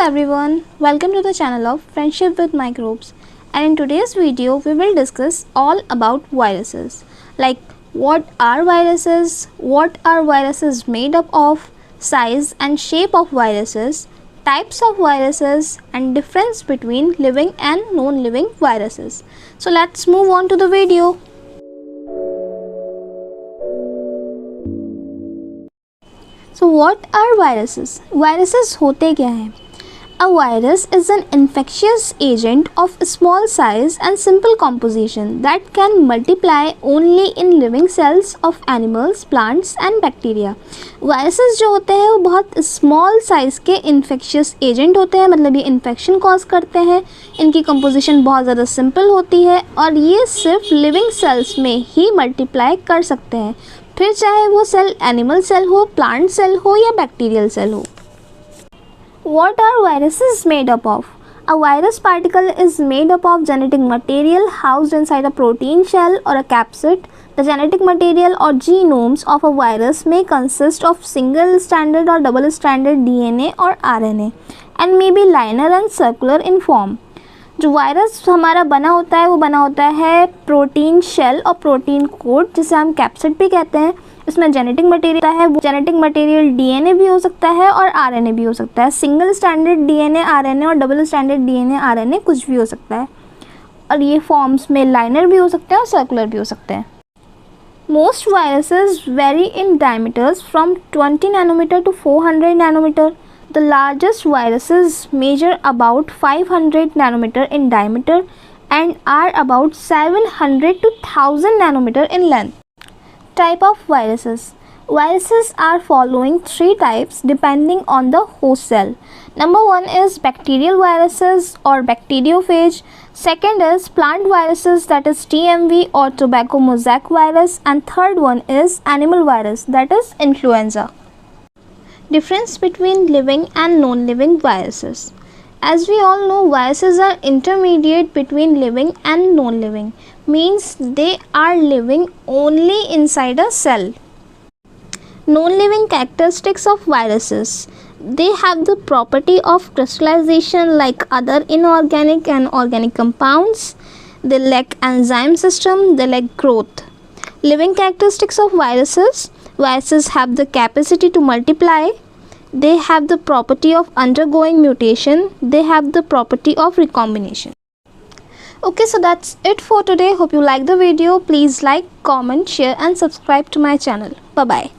everyone, welcome to the channel of Friendship with Microbes, and in today's video we will discuss all about viruses, like what are viruses made up of, size and shape of viruses, types of viruses and difference between living and non-living viruses. So let's move on to the video. So what are viruses? Viruses होते क्या हैं? A virus is an infectious agent of small size and simple composition that can multiply only in living cells of animals, plants and bacteria. Viruses जो होते हैं वो बहुत small size के infectious agent होते हैं, मतलब ये infection cause करते हैं, इनकी composition बहुत ज़्यादा simple होती है और ये सिर्फ living cells में ही multiply कर सकते हैं, फिर चाहे वो सेल एनिमल सेल हो, प्लांट सेल हो या बैक्टीरियल सेल हो. What are viruses made up of? A virus particle is made up of genetic material housed inside a protein shell or a capsid. The genetic material or genomes of a virus may consist of single-stranded or double-stranded DNA or RNA and may be linear and circular in form. जो virus हमारा बना होता है वो बना होता है protein shell और प्रोटीन कोड, जिसे हम कैप्सिड भी कहते हैं. इसमें जेनेटिक मटेरियल है, वो जेनेटिक मटेरियल डीएनए भी हो सकता है और आरएनए भी हो सकता है. सिंगल स्टैंडर्ड डीएनए आरएनए और डबल स्टैंडर्ड डीएनए आरएनए कुछ भी हो सकता है, और ये फॉर्म्स में लाइनर भी हो सकते हैं और सर्कुलर भी हो सकते हैं. Most viruses vary in diameters from 20 nanometer to 400 nanometer. The largest viruses measure about 500 nanometer in diameter and are about 700 to 1000 nanometer in length. Type of viruses. Viruses are following three types depending on the host cell. Number one is bacterial viruses or bacteriophage. Second is plant viruses, that is TMV or tobacco mosaic virus, and third one is animal virus, that is influenza. Difference between living and non-living viruses. As we all know, viruses are intermediate between living and non-living, means they are living only inside a cell. Non-living characteristics of viruses. They have the property of crystallization like other inorganic and organic compounds. They lack enzyme system, they lack growth. Living characteristics of viruses. Viruses have the capacity to multiply. They have the property of undergoing mutation. They have the property of recombination. Okay, so that's it for today. Hope you like the video. Please like, comment, share and subscribe to my channel. Bye bye.